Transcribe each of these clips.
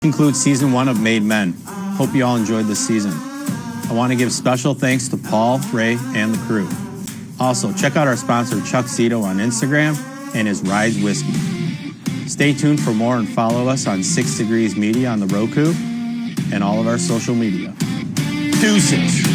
Concludes season 1 of Made Men. Hope you all enjoyed this season. I want to give special thanks to Paul, Ray, and the crew. Also, check out our sponsor Chuck Cito on Instagram and his Rise Whiskey. Stay tuned for more and follow us on 6 Degrees Media on the Roku and all of our social media. Deuces!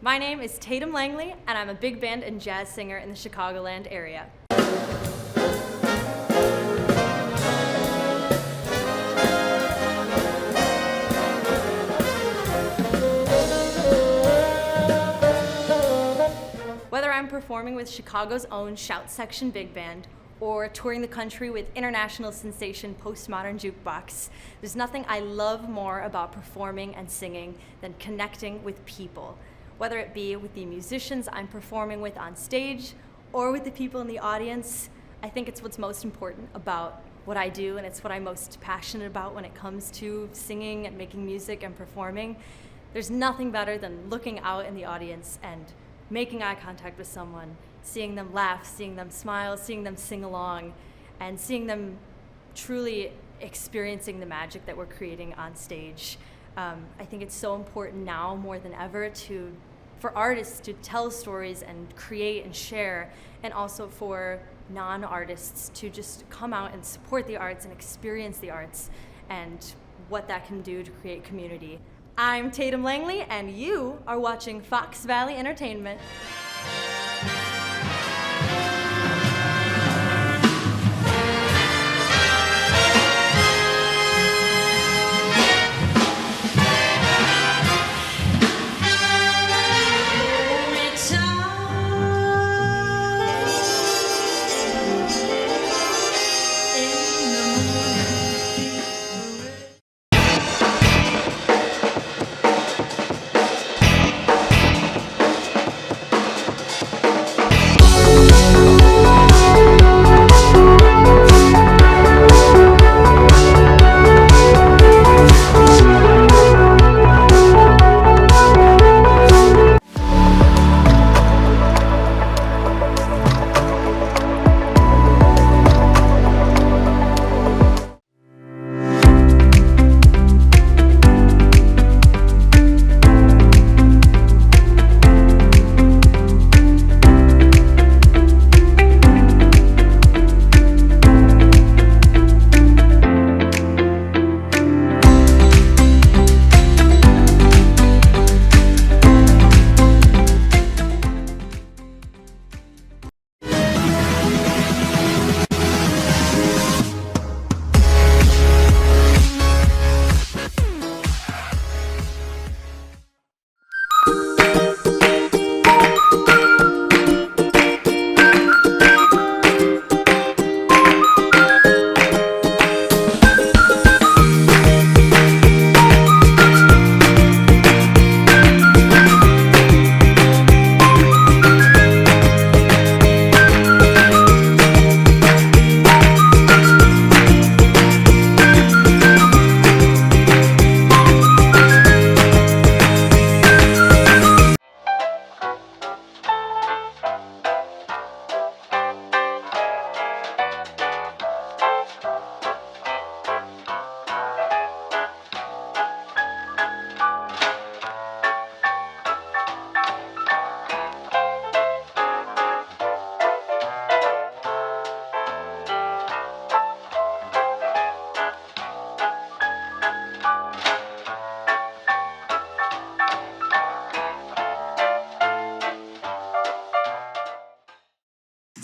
My name is Tatum Langley, and I'm a big band and jazz singer in the Chicagoland area. Whether I'm performing with Chicago's own Shout Section Big Band or touring the country with international sensation Postmodern Jukebox, there's nothing I love more about performing and singing than connecting with people. Whether it be with the musicians I'm performing with on stage or with the people in the audience, I think it's what's most important about what I do, and it's what I'm most passionate about when it comes to singing and making music and performing. There's nothing better than looking out in the audience and making eye contact with someone, seeing them laugh, seeing them smile, seeing them sing along, and seeing them truly experiencing the magic that we're creating on stage. I think it's so important now more than ever for artists to tell stories and create and share, and also for non-artists to just come out and support the arts and experience the arts and what that can do to create community. I'm Tatum Langley, and you are watching Fox Valley Entertainment.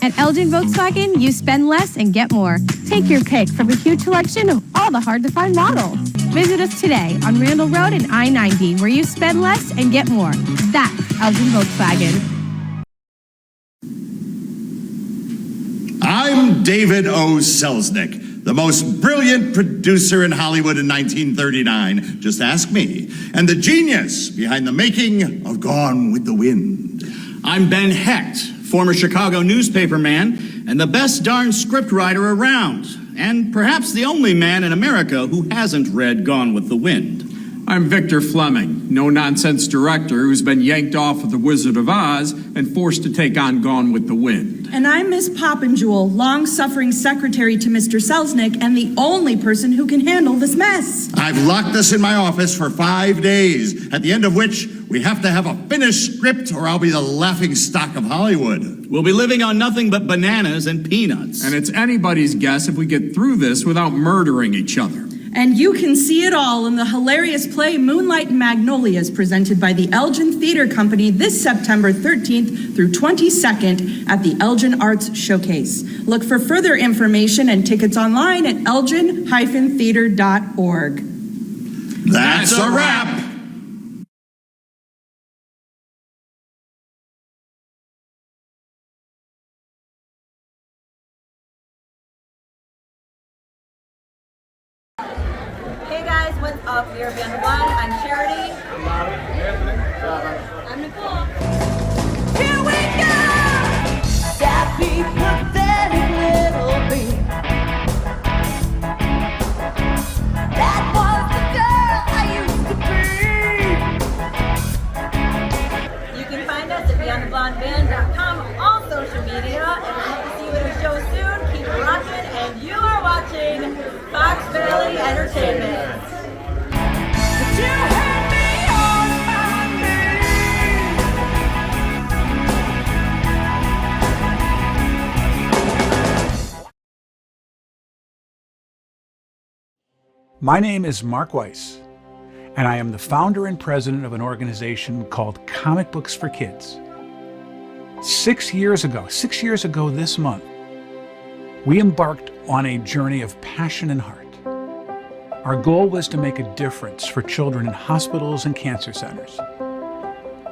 At Elgin Volkswagen, you spend less and get more. Take your pick from a huge selection of all the hard-to-find models. Visit us today on Randall Road and I-90, where you spend less and get more. That's Elgin Volkswagen. I'm David O. Selznick, the most brilliant producer in Hollywood in 1939. Just ask me. And the genius behind the making of Gone with the Wind. I'm Ben Hecht, former Chicago newspaperman and the best darn scriptwriter around, and perhaps the only man in America who hasn't read Gone with the Wind. I'm Victor Fleming, no-nonsense director who's been yanked off of The Wizard of Oz and forced to take on Gone with the Wind. And I'm Miss Poppinjewel, long-suffering secretary to Mr. Selznick and the only person who can handle this mess. I've locked us in my office for 5 days, at the end of which we have to have a finished script or I'll be the laughing stock of Hollywood. We'll be living on nothing but bananas and peanuts. And it's anybody's guess if we get through this without murdering each other. And you can see it all in the hilarious play Moonlight Magnolias, presented by the Elgin Theater Company this September 13th through 22nd at the Elgin Arts Showcase. Look for further information and tickets online at elgin-theater.org. That's a wrap. Hey guys, what's up? We are Beyond the Blonde. I'm Charity. I'm Nicole. Here we go! Sappy, pathetic little bee. That was the girl I used to be. You can find us at BeyondTheBlondeBand.com, all social media, and we hope to see you at a show soon. Keep rocking, and you are watching Fox Valley Entertainment. But you had me on my My name is Mark Weiss, and I am the founder and president of an organization called Comic Books for Kids. 6 years ago this month, we embarked on a journey of passion and heart. Our goal was to make a difference for children in hospitals and cancer centers.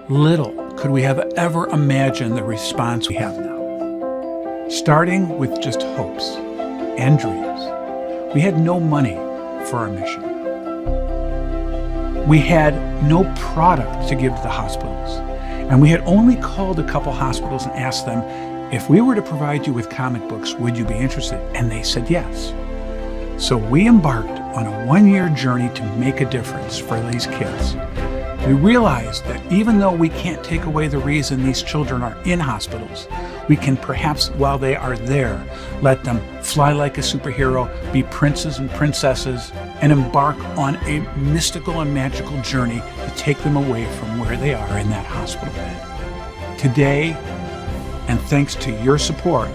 Little could we have ever imagined the response we have now. Starting with just hopes and dreams, we had no money for our mission. We had no product to give to the hospitals, and we had only called a couple hospitals and asked them, if we were to provide you with comic books, would you be interested? And they said yes. So we embarked on a 1-year journey to make a difference for these kids. We realized that even though we can't take away the reason these children are in hospitals, we can perhaps, while they are there, let them fly like a superhero, be princes and princesses, and embark on a mystical and magical journey to take them away from where they are in that hospital bed. Today, and thanks to your support,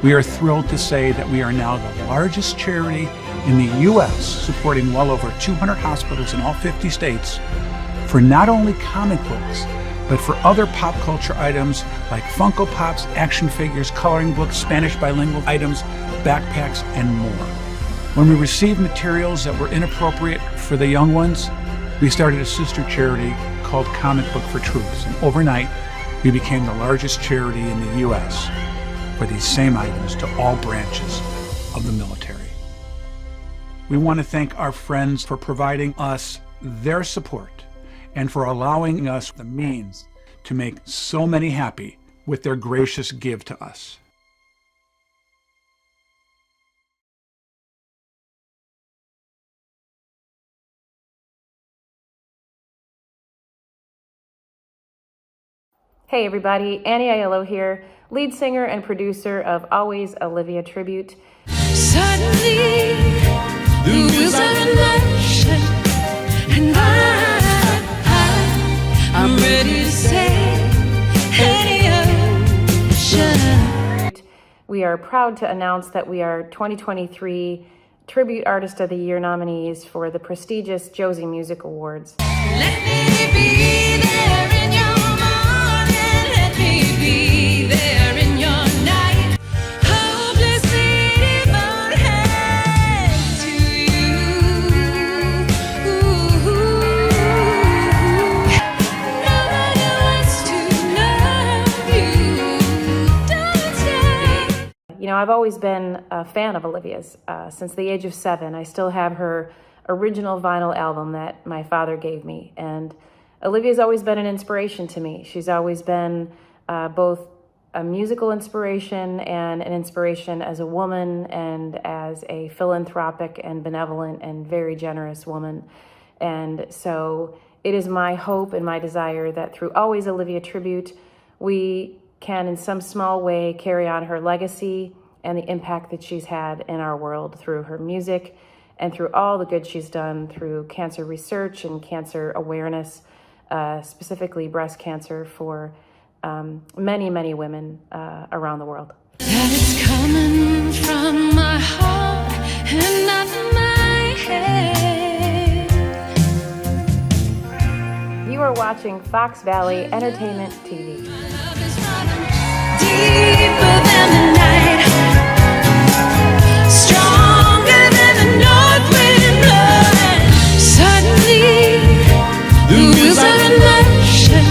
we are thrilled to say that we are now the largest charity in the U.S., supporting well over 200 hospitals in all 50 states for not only comic books, but for other pop culture items like Funko Pops, action figures, coloring books, Spanish bilingual items, backpacks, and more. When we received materials that were inappropriate for the young ones, we started a sister charity called Comic Book for Troops, and overnight, we became the largest charity in the U.S. for these same items to all branches of the military. We want to thank our friends for providing us their support and for allowing us the means to make so many happy with their gracious give to us. Hey everybody, Annie Aiello here, lead singer and producer of Always Olivia Tribute. Suddenly, the wheels are in motion, and I'm ready to say any ocean. We are proud to announce that we are 2023 Tribute Artist of the Year nominees for the prestigious Josie Music Awards. Let me be there in your morning, let me be there in your night. I've always been a fan of Olivia's since the age of 7. I still have her original vinyl album that my father gave me. And Olivia's always been an inspiration to me. She's always been both a musical inspiration and an inspiration as a woman and as a philanthropic and benevolent and very generous woman. And so it is my hope and my desire that through Always Olivia Tribute, we can in some small way carry on her legacy and the impact that she's had in our world through her music and through all the good she's done through cancer research and cancer awareness, specifically breast cancer for many, many women around the world. That it's coming from my heart and not my head. You are watching Fox Valley Entertainment TV. Deeper than the night, stronger than the north wind blowing. Suddenly, the wheels are in motion,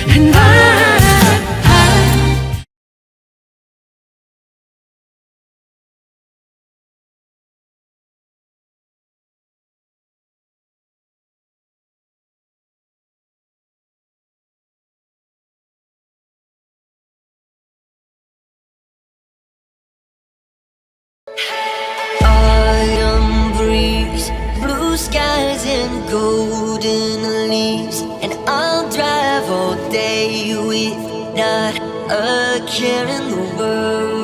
and I Autumn breeze, blue skies and golden leaves, and I'll drive all day with not a care in the world.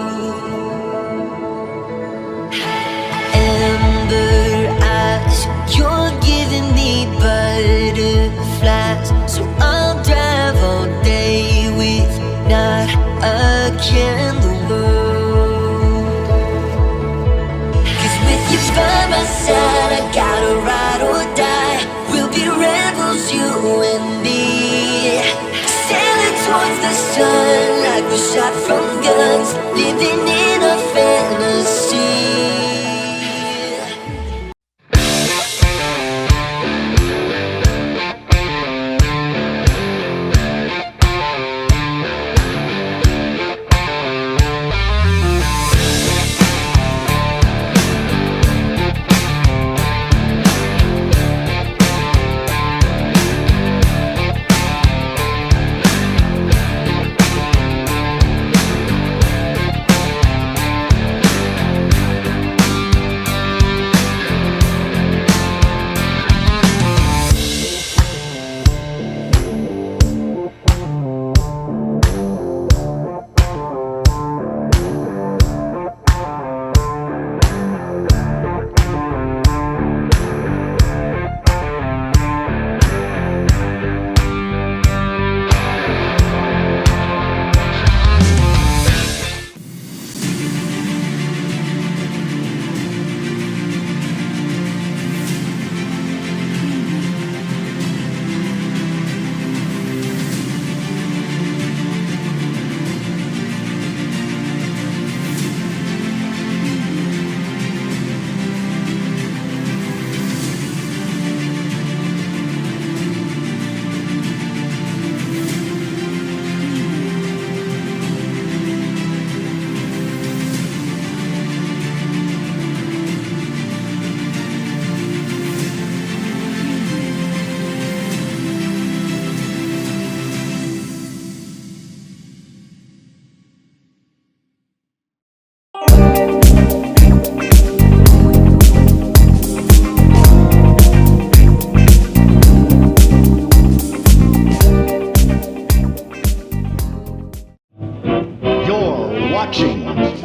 Amber eyes, you're giving me butterflies, so I'll drive all day with not a care in the world. By my side, I gotta ride or die. We'll be rebels, you and me. Sailing towards the sun like we're shot from guns, living in a fantasy.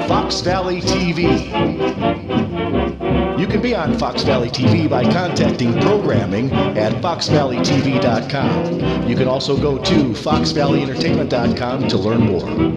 Fox Valley TV. You can be on Fox Valley TV by contacting programming at foxvalleytv.com. You can also go to foxvalleyentertainment.com to learn more.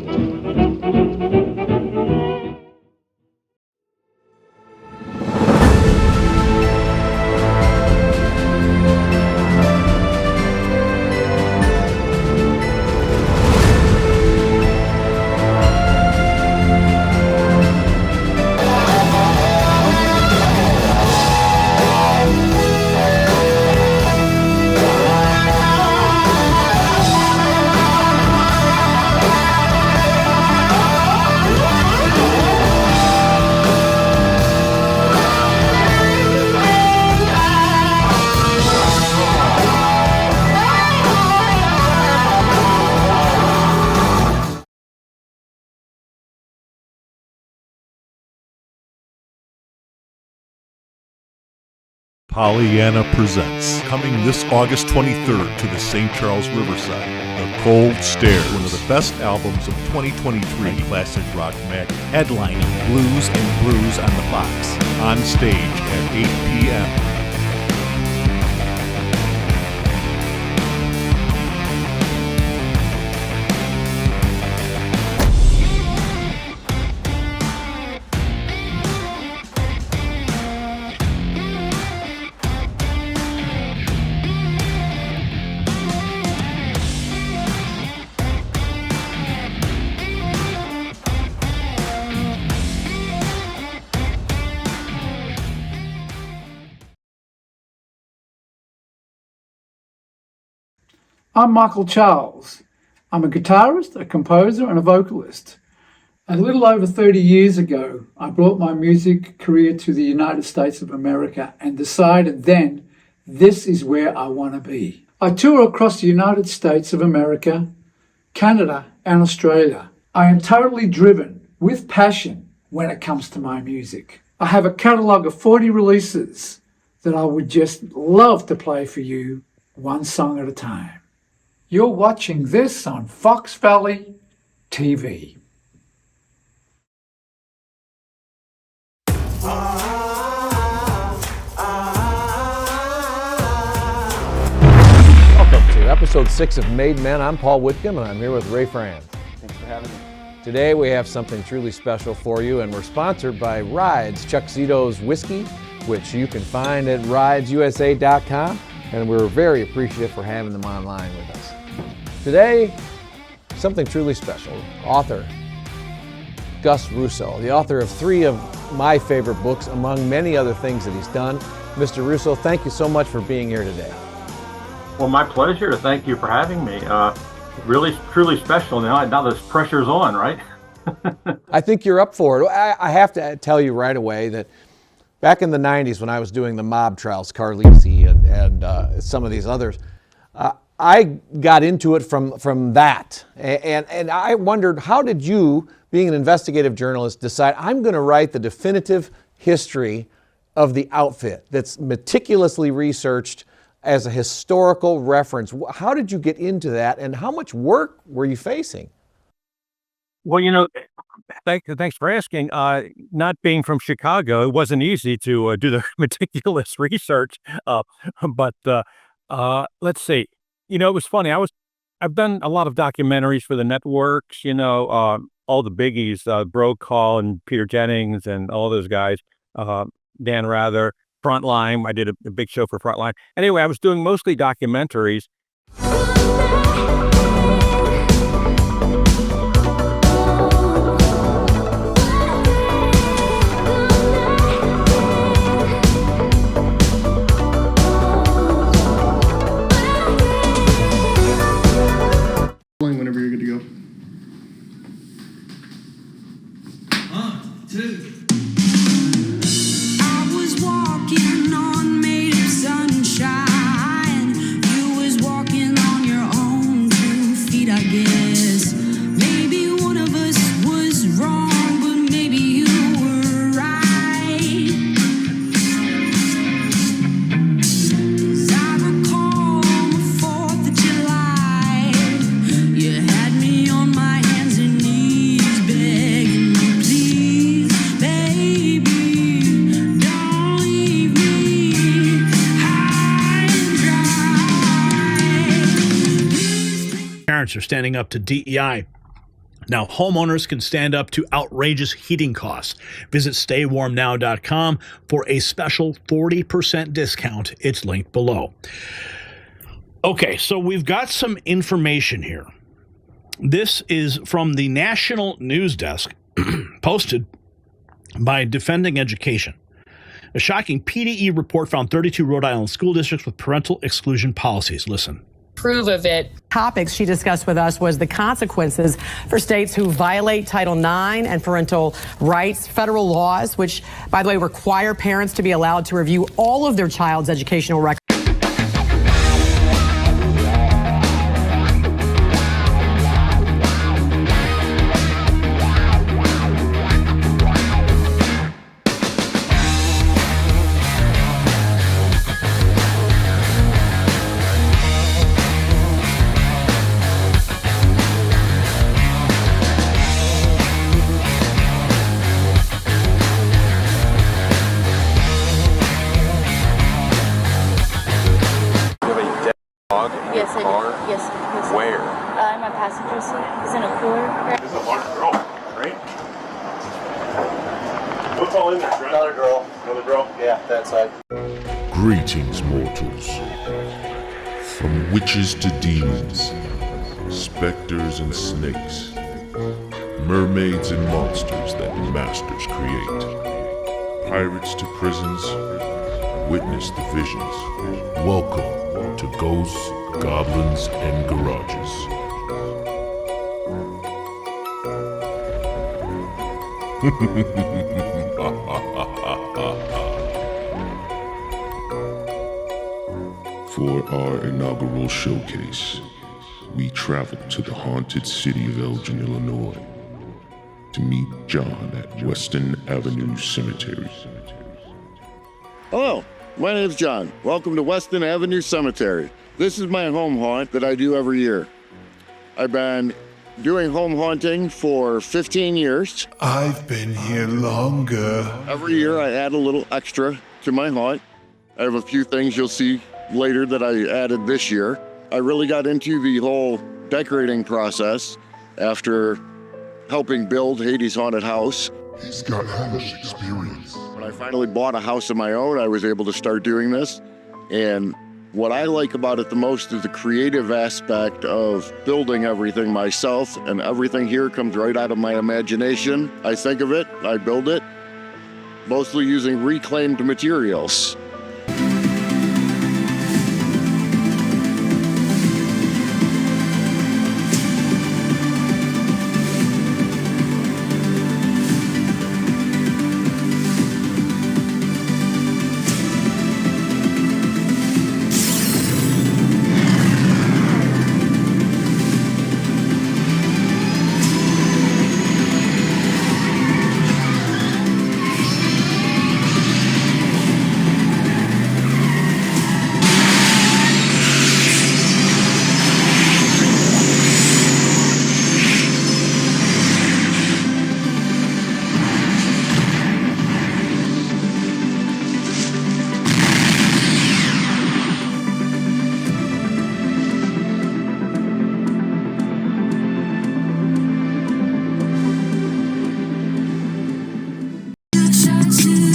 Pollyanna Presents. Coming this August 23rd to the St. Charles Riverside. The Cold Stairs, one of the best albums of 2023 Classic Rock Mag. Headlining Blues and Brews on the Box. On stage at 8 p.m. I'm Michael Charles. I'm a guitarist, a composer, and a vocalist. A little over 30 years ago, I brought my music career to the United States of America and decided then, this is where I want to be. I tour across the United States of America, Canada, and Australia. I am totally driven with passion when it comes to my music. I have a catalogue of 40 releases that I would just love to play for you, one song at a time. You're watching this on Fox Valley TV. Welcome to episode 6 of Made Men. I'm Paul Whitcomb, and I'm here with Ray Franz. Thanks for having me. Today we have something truly special for you, and we're sponsored by Rides, Chuck Zito's whiskey, which you can find at ridesusa.com, and we're very appreciative for having them online with us. Today, something truly special. Author Gus Russo, the author of 3 of my favorite books, among many other things that he's done. Mr. Russo, thank you so much for being here today. Well, my pleasure. Thank you for having me. Really, truly special. Now this pressure's on, right? I think you're up for it. I have to tell you right away that back in the 90s when I was doing the mob trials, Carlisi and some of these others, I got into it from that. And I wondered, how did you, being an investigative journalist, decide I'm going to write the definitive history of the outfit that's meticulously researched as a historical reference? How did you get into that, and how much work were you facing? Well, thanks for asking. Not being from Chicago, it wasn't easy to do the meticulous research. But let's see. It was funny. I've done a lot of documentaries for the networks. All the biggies, Brokaw and Peter Jennings and all those guys. Dan Rather, Frontline. I did a big show for Frontline. Anyway, I was doing mostly documentaries. Whenever you're good to go. 1, 2. I was walking on made of sunshine. You was walking on your own 2 feet, I guess. Maybe one of us was wrong, but maybe you were right. 'Cause I recall on the 4th of July, you had me on my hands and knees begging you, please, baby, don't leave me high and dry. Parents are standing up to DEI. Now, homeowners can stand up to outrageous heating costs. Visit staywarmnow.com for a special 40% discount. It's linked below. Okay, so we've got some information here. This is from the National News Desk, posted by Defending Education. A shocking PDE report found 32 Rhode Island school districts with parental exclusion policies. Listen. Approve of it. Topics she discussed with us was the consequences for states who violate Title IX and parental rights, federal laws, which, by the way, require parents to be allowed to review all of their child's educational records. Yes, I car? do. Yes, yes. Where? In my passenger seat. It's in a cooler. This is a large girl, right? What's all in there, Trent? Another girl. Another girl? Yeah, that side. Greetings, mortals. From witches to demons, specters and snakes, mermaids and monsters that masters create, pirates to prisons, witness the visions. Welcome to Ghosts, Goblins, and Garages. For our inaugural showcase, we traveled to the haunted city of Elgin, Illinois, to meet John at Weston Avenue Cemetery. Hello, my name's John. Welcome to Weston Avenue Cemetery. This is my home haunt that I do every year. I've been doing home haunting for 15 years. I've been here longer. Every year I add a little extra to my haunt. I have a few things you'll see later that I added this year. I really got into the whole decorating process after helping build Hades' Haunted House. He's got hellish experience. When I finally bought a house of my own, I was able to start doing this. And what I like about it the most is the creative aspect of building everything myself, and everything here comes right out of my imagination. I think of it, I build it, mostly using reclaimed materials.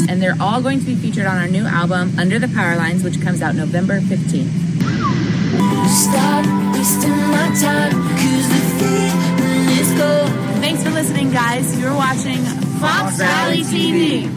And they're all going to be featured on our new album, Under the Power Lines, which comes out November 15th. Stop wasting my time, 'cause the feeling is gone. Thanks for listening, guys. You're watching Fox Valley TV.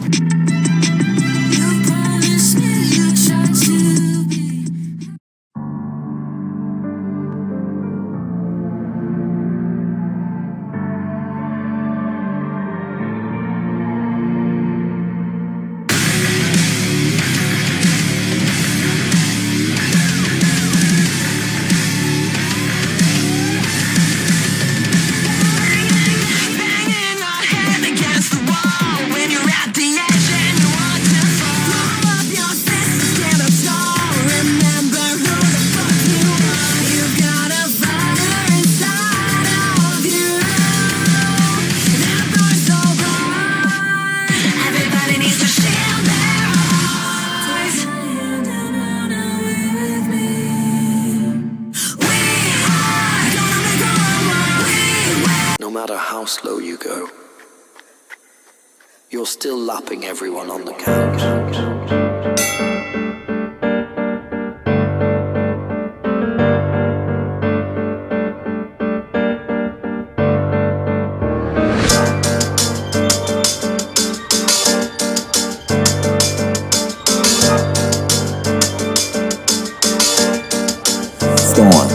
No matter how slow you go, you're still lapping everyone on the couch. Storm.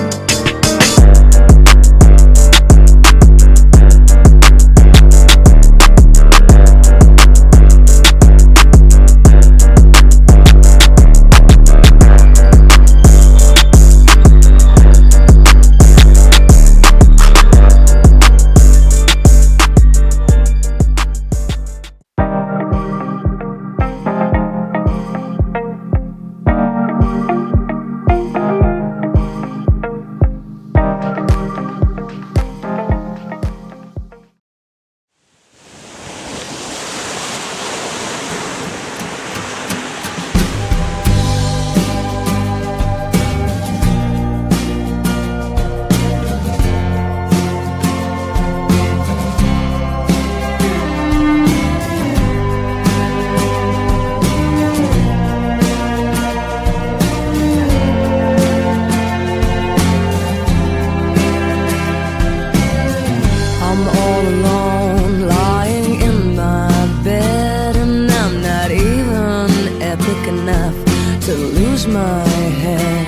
to lose my head.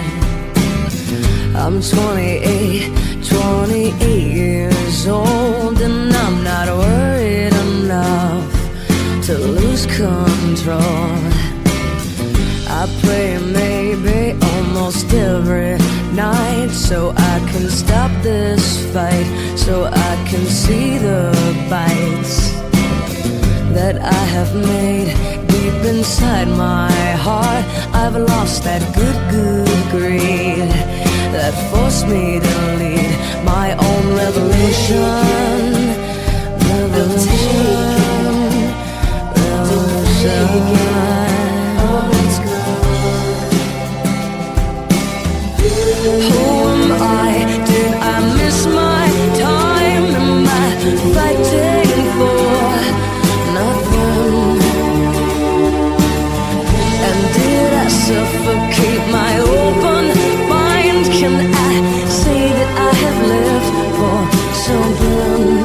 I'm 28 years old, and I'm not worried enough to lose control. I pray maybe almost every night so I can stop this fight, so I can see the bites that I have made deep inside my heart. I've lost that good greed that forced me to lead my own revolution. Who am I? Did I miss my time? Am I fighting for nothing? And did I suffocate my open mind? Can I say that I have lived for something?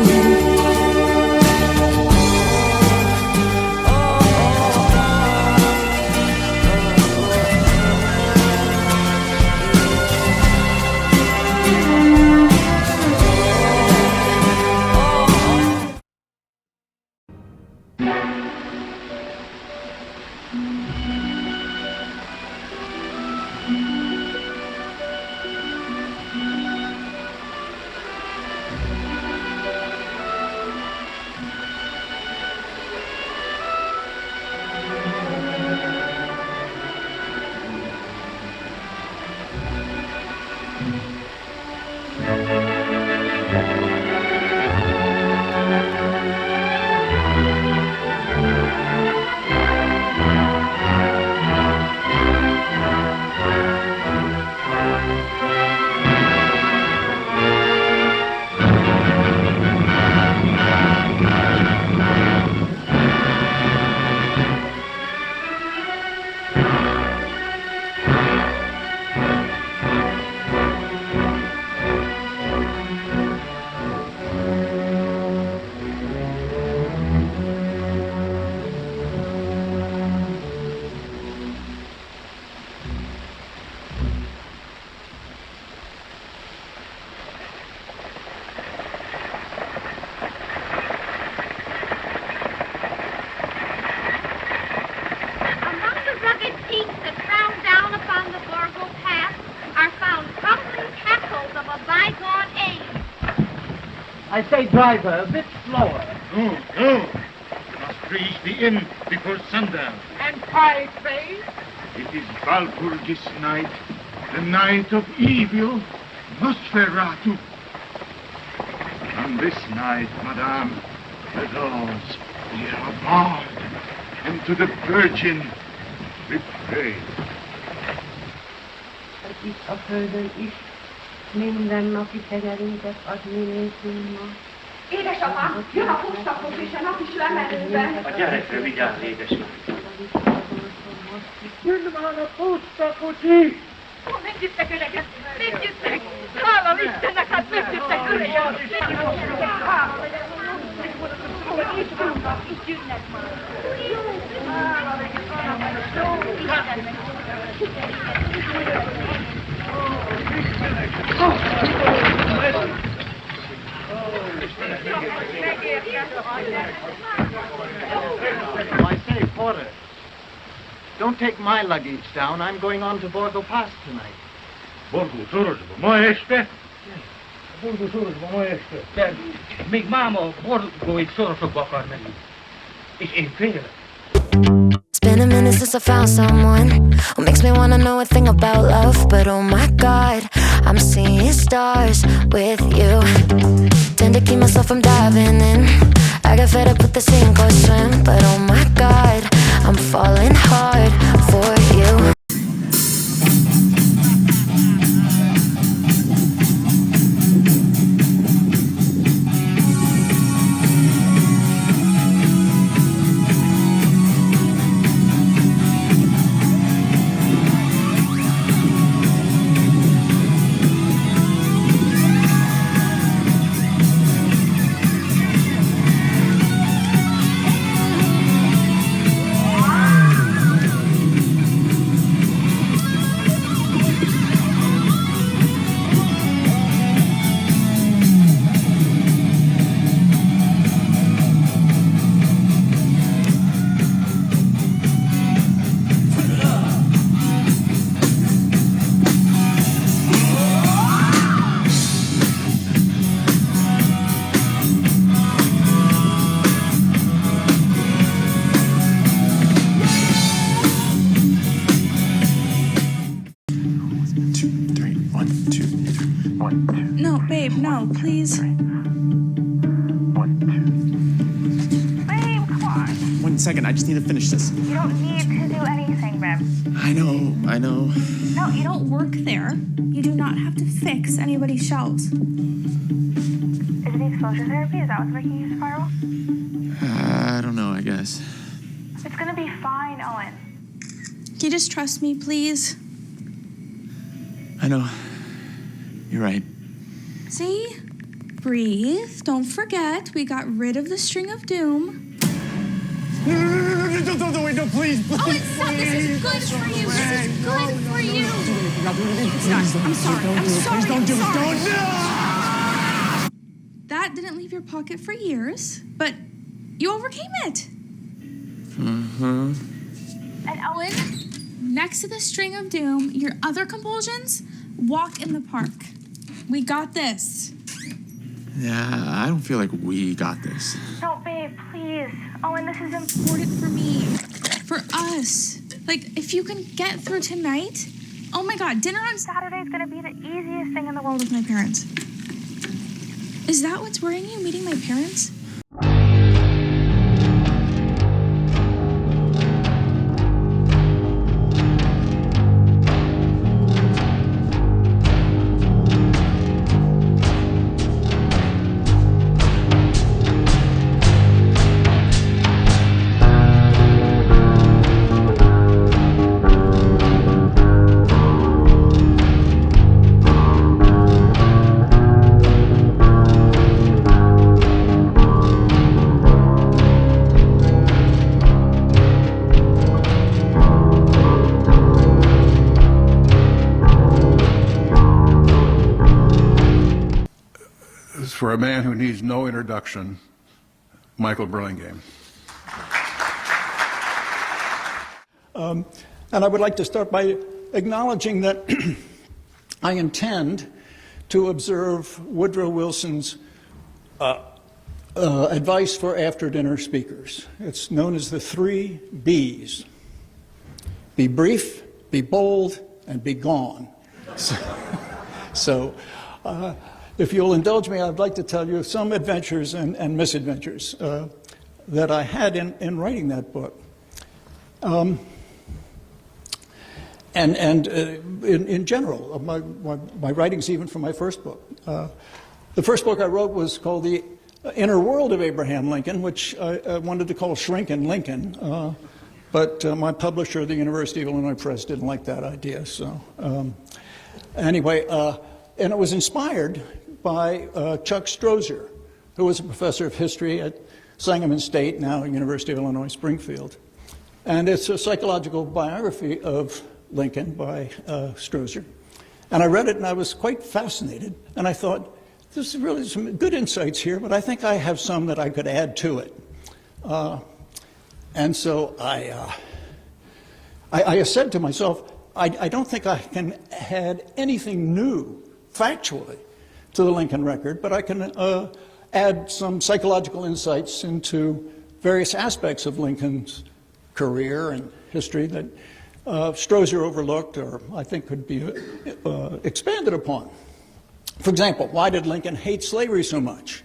I say, driver, a bit slower. No, no. Must reach the inn before sundown. And pie face? It is Walpurgis night, the night of evil, Nosferatu. On this night, madame, the doors we are barred, and to the Virgin we pray. Het is afgeuden is. Minden napi tegerinket adni nézünk. Édesapám, jön a postakos és a nap is lemenőben. A gyerekre vigyázz, édesapám. Jön már a postakocsi! Meggyőztek öreget! Meggyőztek! Hála Istennek, hát meggyőztek öreget! Hála legyen! Itt jönnek már! Hála legyen! I say, porter, don't take my luggage down. I'm going on to Borgo Pass tonight. Borgo Sorosba, ma este? Borgo Sorosba ma este. De még máma Borgóig Sorosokba akar menni. És én félek. It's been a minute since I found someone who makes me wanna know a thing about love. But oh my God, I'm seeing stars with you. Tend to keep myself from diving in. I get fed up with the sink or swim. But oh my God, I'm falling hard for you. No, babe, no, please. Babe, come on. 1 second, I just need to finish this. You don't need to do anything, babe. I know. No, you don't work there. You do not have to fix anybody's shelves. Is it exposure therapy? Is that what's making you spiral? I don't know, I guess. It's gonna be fine, Owen. Can you just trust me, please? I know. You're right. See? Breathe. Don't forget, we got rid of the string of doom. No, wait, no, please. Owen, stop. This is good for you. This is good for you. I'm sorry. Please don't do it. Don't. That didn't leave your pocket for years, but you overcame it. Mm-hmm. And Owen, next to the string of doom, your other compulsions, walk in the park. We got this. Yeah, I don't feel like we got this. No, babe, please. Owen, this is important for me. For us. Like, if you can get through tonight, oh my God, dinner on Saturday is gonna be the easiest thing in the world with my parents. Is that what's worrying you, meeting my parents? For a man who needs no introduction, Michael Burlingame. And I would like to start by acknowledging that I intend to observe Woodrow Wilson's advice for after-dinner speakers. It's known as the 3 B's. Be brief, be bold, and be gone. So if you'll indulge me, I'd like to tell you some adventures and misadventures that I had in writing that book. In general, my writings, even from my first book. The first book I wrote was called The Inner World of Abraham Lincoln, which I wanted to call Shrinkin' Lincoln. But my publisher, the University of Illinois Press, didn't like that idea. So anyway, and it was inspired by Chuck Strozier, who was a professor of history at Sangamon State, now University of Illinois Springfield. And it's a psychological biography of Lincoln by Strozier. And I read it and I was quite fascinated. And I thought, there's really some good insights here, but I think I have some that I could add to it. And so I said to myself, I don't think I can add anything new, factually, to the Lincoln record, but I can add some psychological insights into various aspects of Lincoln's career and history that Strozier overlooked, or I think could be expanded upon. For example, why did Lincoln hate slavery so much?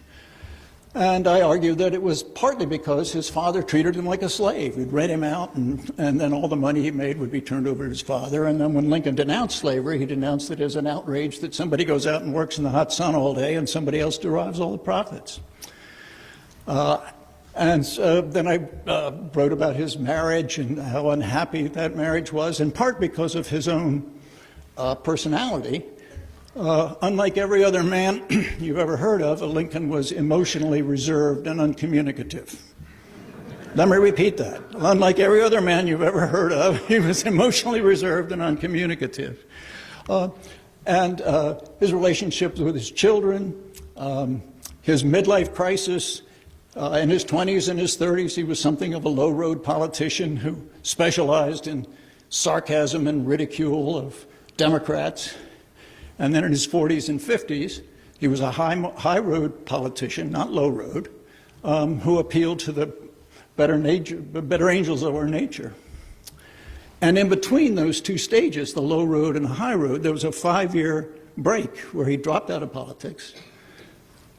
And I argue that it was partly because his father treated him like a slave. He'd rent him out, and then all the money he made would be turned over to his father. And then when Lincoln denounced slavery, he denounced it as an outrage that somebody goes out and works in the hot sun all day and somebody else derives all the profits. And so then I wrote about his marriage and how unhappy that marriage was, in part because of his own personality. Unlike every other man you've ever heard of, Lincoln was emotionally reserved and uncommunicative. Let me repeat that. Unlike every other man you've ever heard of, he was emotionally reserved and uncommunicative. And his relationships with his children, his midlife crisis, in his 20s and his 30s, he was something of a low-road politician who specialized in sarcasm and ridicule of Democrats. And then in his 40s and 50s, he was a high-road politician, not low-road, who appealed to the better angels of our nature. And in between those two stages, the low road and the high road, there was a 5-year break where he dropped out of politics.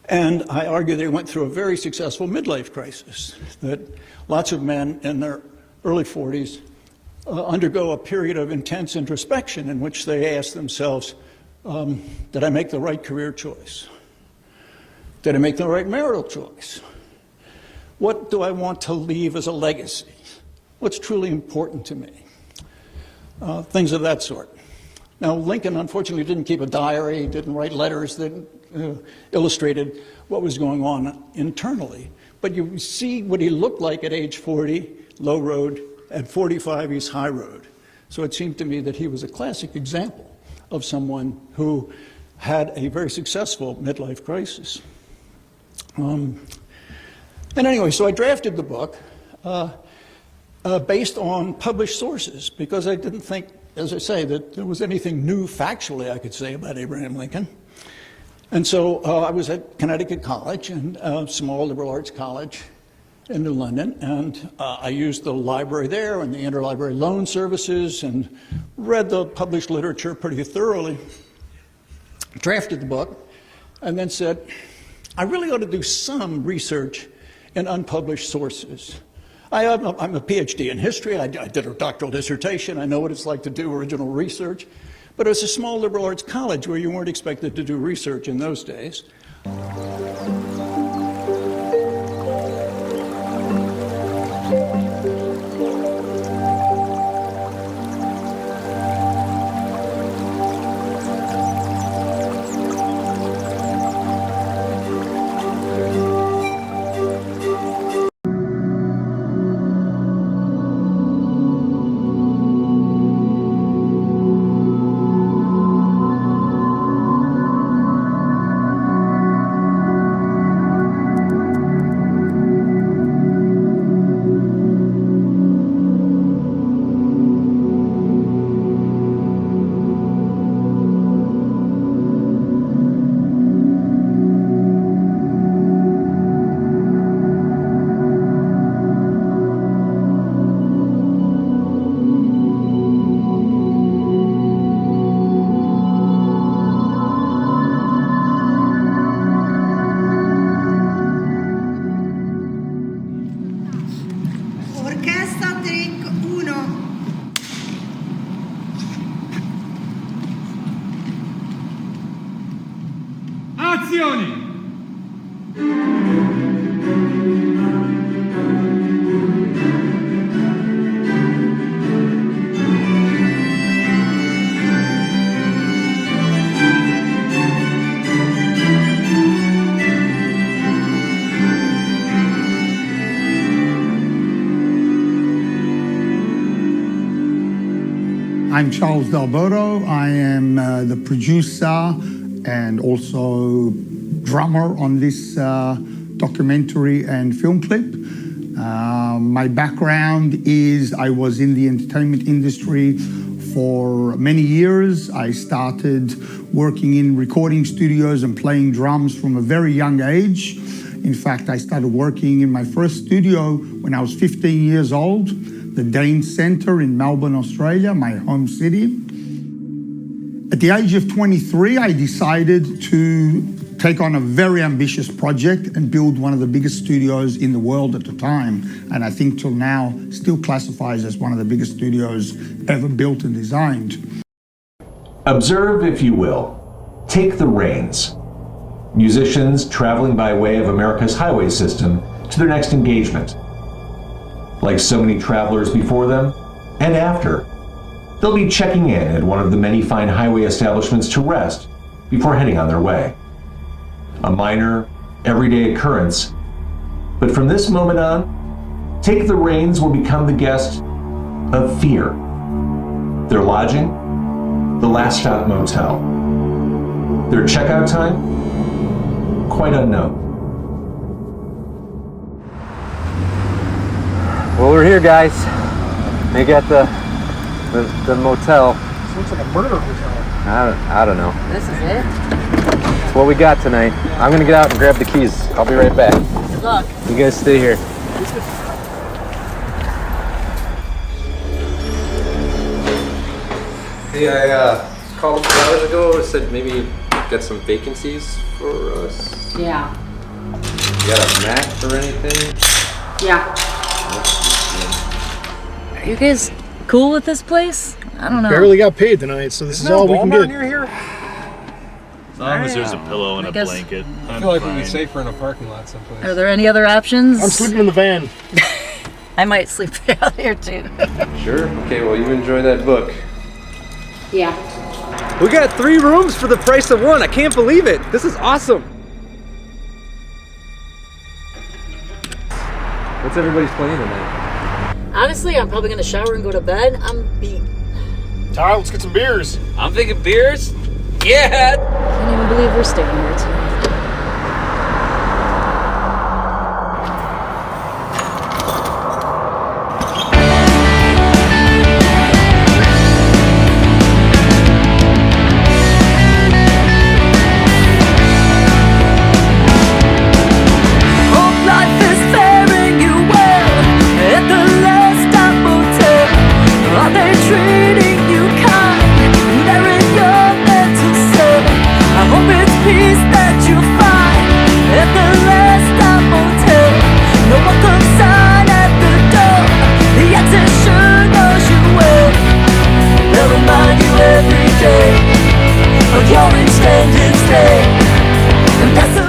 And I argue that he went through a very successful midlife crisis, that lots of men in their early 40s undergo a period of intense introspection in which they ask themselves, did I make the right career choice? Did I make the right marital choice? What do I want to leave as a legacy? What's truly important to me? Things of that sort. Now, Lincoln unfortunately didn't keep a diary, didn't write letters that illustrated what was going on internally. But you see what he looked like at age 40, low road, at 45, he's high road. So it seemed to me that he was a classic example of someone who had a very successful midlife crisis. And anyway, so I drafted the book based on published sources because I didn't think, as I say, that there was anything new factually I could say about Abraham Lincoln. And so I was at Connecticut College, and a small liberal arts college in New London, and I used the library there and the interlibrary loan services and read the published literature pretty thoroughly, drafted the book, and then said, I really ought to do some research in unpublished sources. I'm a PhD in history. I did a doctoral dissertation. I know what it's like to do original research. But it was a small liberal arts college where you weren't expected to do research in those days. I'm Charles D'Alberto. I am the producer and also drummer on this documentary and film clip. My background is I was in the entertainment industry for many years. I started working in recording studios and playing drums from a very young age. In fact, I started working in my first studio when I was 15 years old, the Dane Centre in Melbourne, Australia, my home city. At the age of 23, I decided to take on a very ambitious project and build one of the biggest studios in the world at the time, and I think till now still classifies as one of the biggest studios ever built and designed. Observe, if you will. Take the reins. Musicians traveling by way of America's highway system to their next engagement. Like so many travelers before them and after, they'll be checking in at one of the many fine highway establishments to rest before heading on their way. A minor, everyday occurrence, but from this moment on, Take the Reins will become the guest of fear. Their lodging, the Last Stop Motel. Their checkout time, quite unknown. Well, we're here, guys. They got the motel. This looks like a murder hotel. I don't know. This is it? It's what we got tonight. I'm gonna get out and grab the keys. I'll be right back. Good luck. You guys stay here. Hey, I called a few hours ago, said maybe get some vacancies for us. Yeah. You got a Mac or anything? Yeah. Are you guys cool with this place? I don't know. Barely got paid tonight, so this is all we can get. Near here? As long as there's a pillow and I a guess- blanket. I feel like we'd be safer in a parking lot someplace. Are there any other options? I'm sleeping in the van. I might sleep out here too. Sure. Okay, well, you enjoy that book. Yeah. We got 3 rooms for the price of 1. I can't believe it. This is awesome. What's everybody's plan tonight? Honestly, I'm probably gonna shower and go to bed. I'm beat. Tyler, let's get some beers. I'm thinking beers. Yeah. Can't even believe we're staying here tonight. Hope life is faring you well at the last stop motel. Are they treating you kind? They're in your mental cell. I hope it's peace that you find at the last stop motel. No one comes sign at the door. The exit sure knows you well. They'll remind you every day of your extended stay. And that's the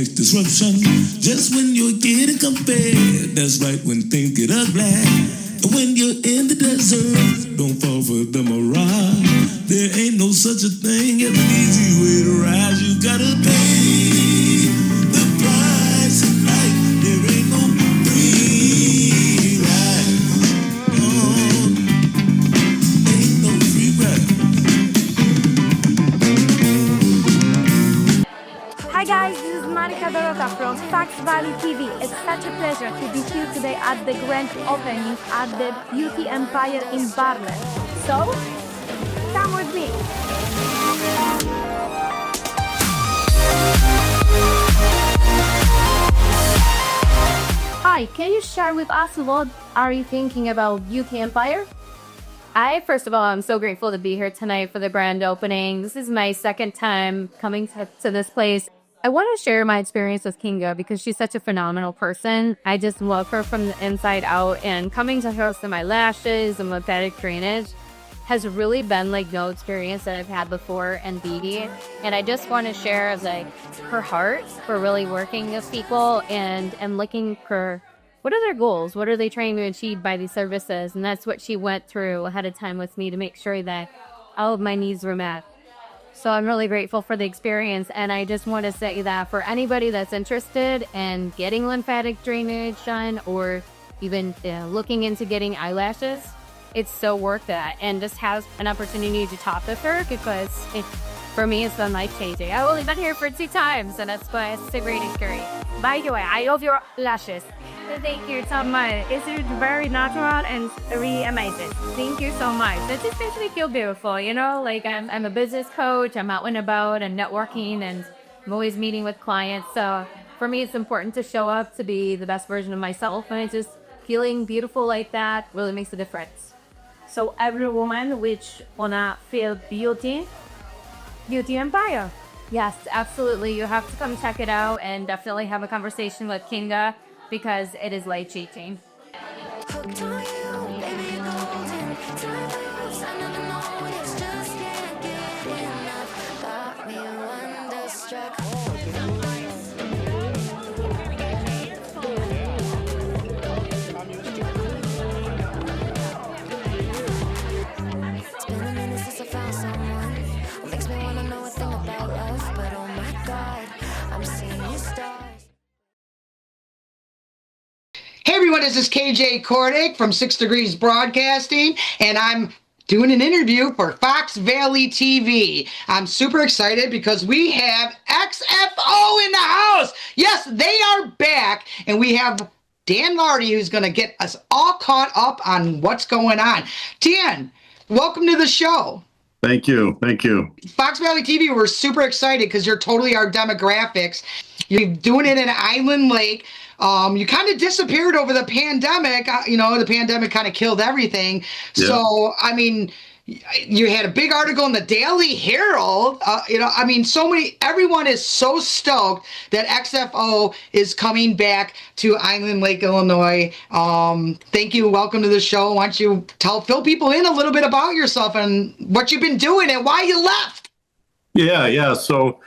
next disruption. Just when you're getting compared, that's right when things get ugly. And when you're in the desert, don't fall for the mirage. There ain't no such a thing as an easy way to rise. You gotta pay the price of life. There ain't no free ride. Oh, ain't no free ride. Hi guys, this is Monica Dorota from Fox Valley TV. It's such a pleasure to be here today at the grand opening at the Beauty Empire in Bartlett. So, come with me. Hi, can you share with us what are you thinking about Beauty Empire? First of all, I'm so grateful to be here tonight for the grand opening. This is my second time coming to this place. I want to share my experience with Kinga because she's such a phenomenal person. I just love her from the inside out, and coming to her with my lashes and lymphatic drainage has really been like no experience that I've had before in beauty. And I just want to share like her heart for really working with people and looking for what are their goals? What are they trying to achieve by these services? And that's what she went through ahead of time with me to make sure that all of my needs were met. So I'm really grateful for the experience. And I just want to say that for anybody that's interested in getting lymphatic drainage done or even looking into getting eyelashes, it's so worth it. And just have an opportunity to talk with her because for me, it's been life-changing. I've only been here for 2 times, and that's why it's a great experience. By the way, I love your lashes. Thank you so much. It's very natural and really amazing. Thank you so much. It just makes me feel beautiful, you know? Like, I'm a business coach. I'm out and about and networking, and I'm always meeting with clients. So for me, it's important to show up to be the best version of myself, and it's just feeling beautiful like that really makes a difference. So every woman which wanna feel Beauty Empire. Yes, absolutely. You have to come check it out and definitely have a conversation with Kinga because it is life-changing. Hey everyone, this is KJ Kordick from 6 Degrees Broadcasting, and I'm doing an interview for Fox Valley TV. I'm super excited because we have XFO in the house. Yes, they are back, and we have Dan Lardy who's going to get us all caught up on what's going on. Dan, welcome to the show. Thank you. Thank you. Fox Valley TV, we're super excited because you're totally our demographics. You're doing it in Island Lake. You kind of disappeared over the pandemic. The pandemic kind of killed everything. Yeah. So, I mean, you had a big article in the Daily Herald. Everyone is so stoked that XFO is coming back to Island Lake, Illinois. Thank you. Welcome to the show. Why don't you fill people in a little bit about yourself and what you've been doing and why you left? Yeah. So,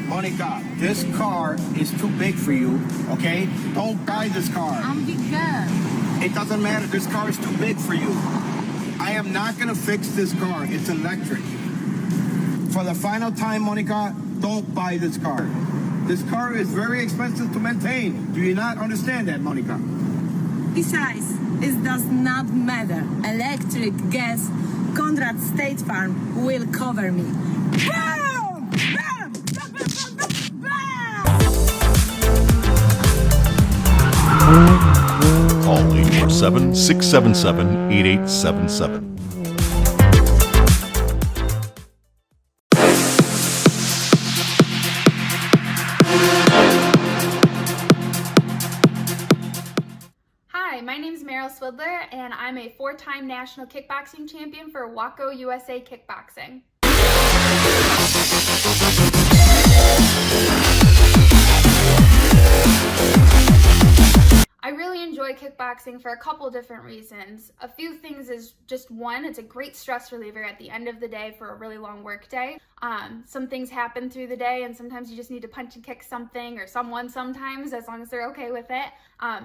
Monica, this car is too big for you, okay? Don't buy this car. I'm big girl. It doesn't matter. This car is too big for you. I am not going to fix this car. It's electric. For the final time, Monica, don't buy this car. This car is very expensive to maintain. Do you not understand that, Monica? Besides, it does not matter. Electric, gas, Conrad State Farm will cover me. Boom! Call 847-677-8877. Slidler, and I'm a 4-time national kickboxing champion for Waco USA Kickboxing. I really enjoy kickboxing for a couple different reasons. A few things is just one, it's a great stress reliever at the end of the day for a really long work day. Some things happen through the day and sometimes you just need to punch and kick something or someone sometimes, as long as they're okay with it.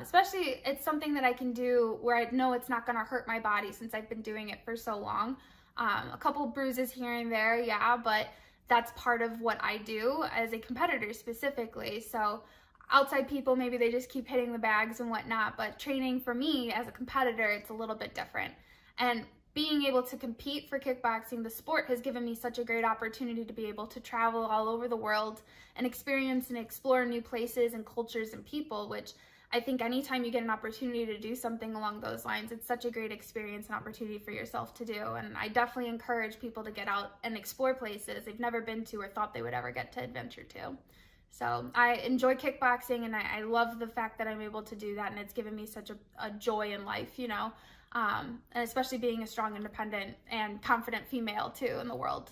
Especially it's something that I can do where I know it's not gonna hurt my body since I've been doing it for so long. A couple bruises here and there, yeah, but that's part of what I do as a competitor specifically. So outside people, maybe they just keep hitting the bags and whatnot, but training for me as a competitor, it's a little bit different. And being able to compete for kickboxing, the sport has given me such a great opportunity to be able to travel all over the world and experience and explore new places and cultures and people, which I think anytime you get an opportunity to do something along those lines, it's such a great experience and opportunity for yourself to do. And I definitely encourage people to get out and explore places they've never been to or thought they would ever get to adventure to. So I enjoy kickboxing, and I love the fact that I'm able to do that, and it's given me such a joy in life, you know, and especially being a strong, independent, and confident female too in the world.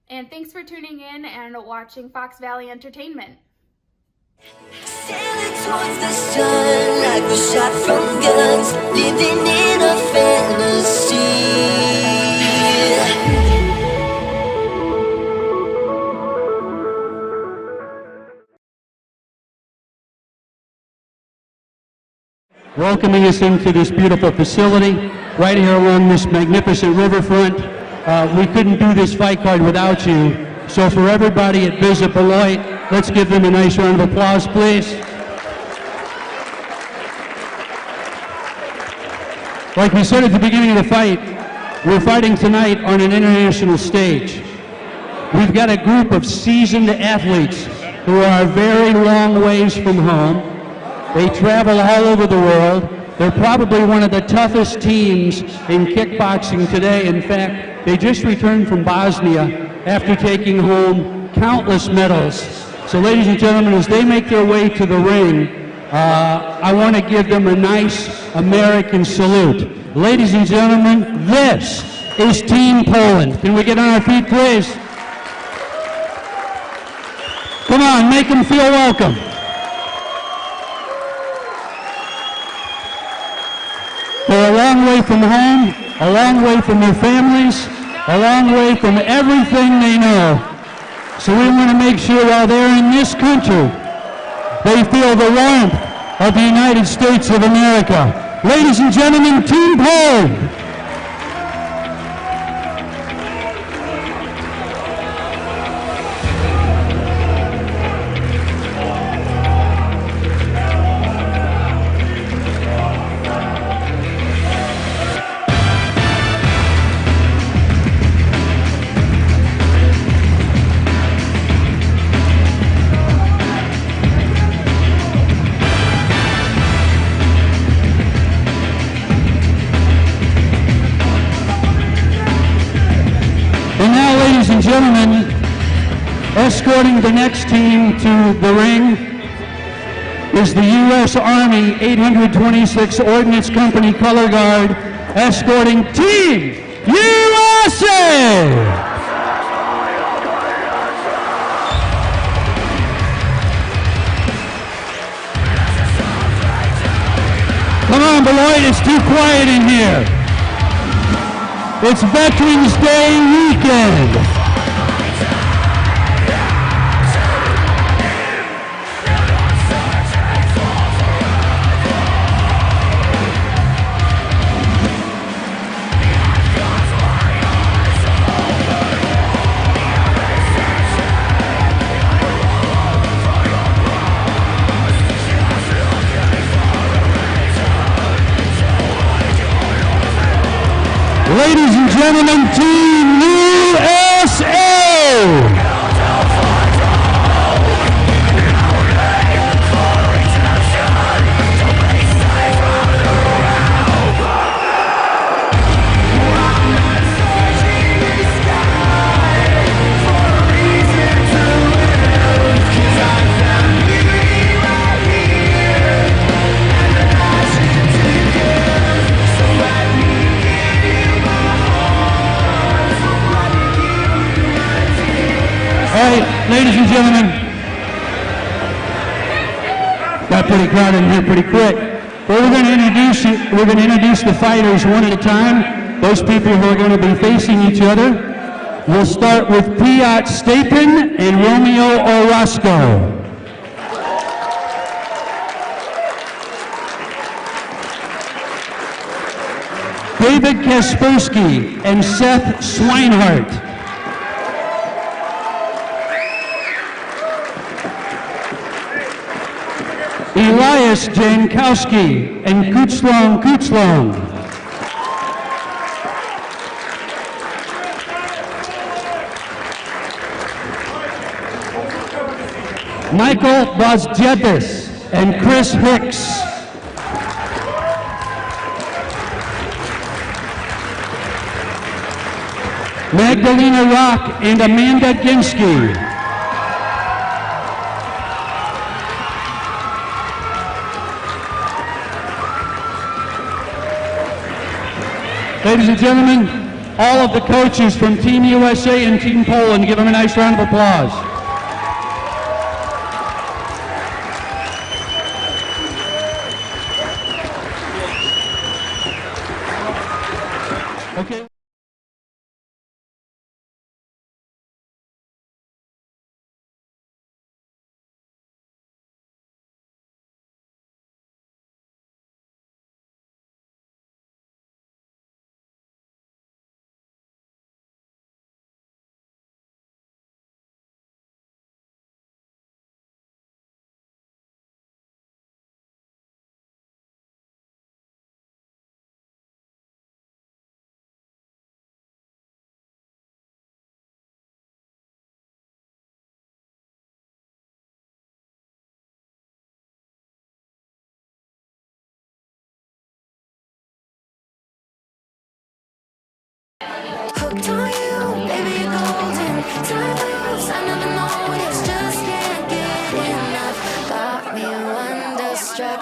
And thanks for tuning in and watching Fox Valley Entertainment. Sailing towards the sun like we're shot from guns, living in a fantasy. Welcoming us into this beautiful facility right here along this magnificent riverfront. We couldn't do this fight card without you. So for everybody at Visit Beloit, let's give them a nice round of applause, please. Like we said at the beginning of the fight, we're fighting tonight on an international stage. We've got a group of seasoned athletes who are a very long ways from home. They travel all over the world. They're probably one of the toughest teams in kickboxing today. In fact, they just returned from Bosnia after taking home countless medals. So ladies and gentlemen, as they make their way to the ring, I want to give them a nice American salute. Ladies and gentlemen, this is Team Poland. Can we get on our feet, please? Come on, make them feel welcome. They're a long way from home, a long way from their families, a long way from everything they know. So we want to make sure while they're in this country, they feel the warmth of the United States of America. Ladies and gentlemen, Team Poland. Ladies and gentlemen, escorting the next team to the ring is the U.S. Army 826 Ordnance Company Color Guard, escorting Team USA! Come on, Beloit, it's too quiet in here. It's Veterans Day weekend. Ladies and gentlemen, Team USA! Ladies and gentlemen, got pretty crowded in here pretty quick. But we're going to introduce the fighters one at a time. Those people who are going to be facing each other. We'll start with Piotr Stapin and Romeo Orozco. David Kaspersky and Seth Swinehart. Elias Jankowski and Kuchlong Kuchlong. Michael Vazjetis and Chris Hicks. Magdalena Rock and Amanda Ginsky. Ladies and gentlemen, all of the coaches from Team USA and Team Poland, give them a nice round of applause. Okay. Hooked on you, baby, you're golden. Time moves, I never know when it's just can't get enough. Got me wonderstruck.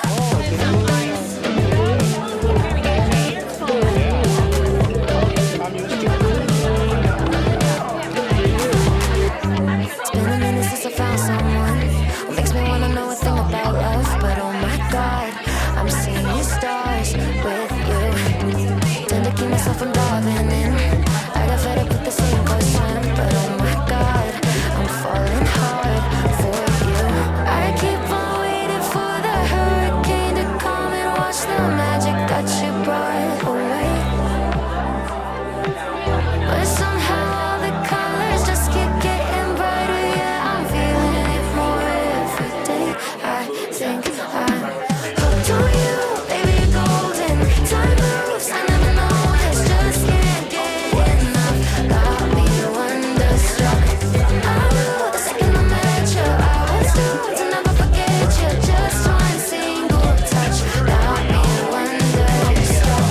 It's been a minute since I found someone who makes me wanna know a thing about love. But oh my God, I'm seeing stars with you. Tend to keep myself from diving in. I got fed up with the same question, but oh my God, I'm falling hard for you. I keep on waiting for the hurricane to come and wash the magic that you brought away. But somehow the colors just keep getting brighter. Yeah, I'm feeling it more every day. I think I'm hooked on you, baby, you're golden. Time moves, I never know, it's just can't get enough. Got me wonderstruck. I knew the second I met you, I was doomed to never forget you. Just one single touch got me wonderstruck.